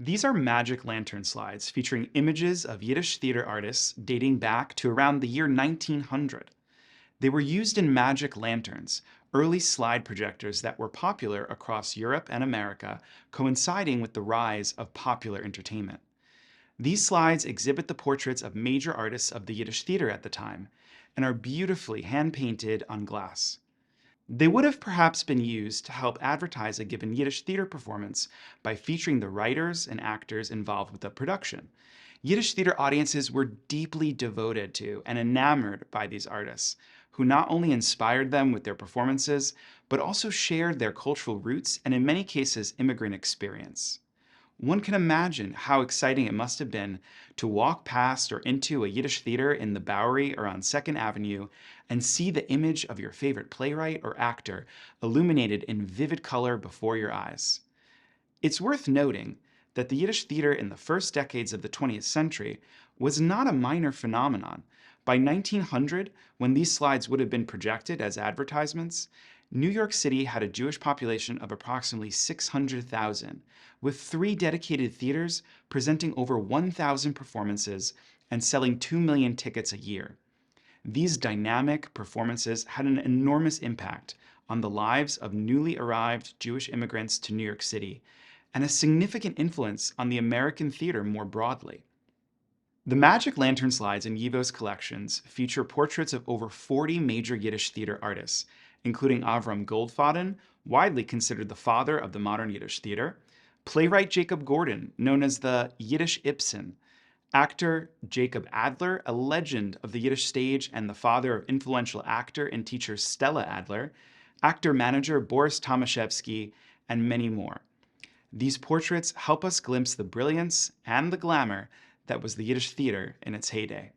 These are magic lantern slides featuring images of Yiddish theater artists dating back to around the year 1900. They were used in magic lanterns, early slide projectors that were popular across Europe and America, coinciding with the rise of popular entertainment. These slides exhibit the portraits of major artists of the Yiddish theater at the time and are beautifully hand-painted on glass. They would have perhaps been used to help advertise a given Yiddish theater performance by featuring the writers and actors involved with the production. Yiddish theater audiences were deeply devoted to and enamored by these artists, who not only inspired them with their performances, but also shared their cultural roots and in many cases immigrant experience. One can imagine how exciting it must have been to walk past or into a Yiddish theater in the Bowery or on 2nd Avenue and see the image of your favorite playwright or actor illuminated in vivid color before your eyes. It's worth noting that the Yiddish theater in the first decades of the 20th century was not a minor phenomenon. By 1900, when these slides would have been projected as advertisements, New York City had a Jewish population of approximately 600,000, with 3 dedicated theaters presenting over 1,000 performances and selling 2 million tickets a year. These dynamic performances had an enormous impact on the lives of newly arrived Jewish immigrants to New York City, and a significant influence on the American theater more broadly. The Magic Lantern slides in YIVO's collections feature portraits of over 40 major Yiddish theater artists, including Avram Goldfaden, widely considered the father of the modern Yiddish theater, playwright Jacob Gordon, known as the Yiddish Ibsen, actor Jacob Adler, a legend of the Yiddish stage and the father of influential actor and teacher Stella Adler, actor-manager Boris Tomaszewski, and many more. These portraits help us glimpse the brilliance and the glamour that was the Yiddish theater in its heyday.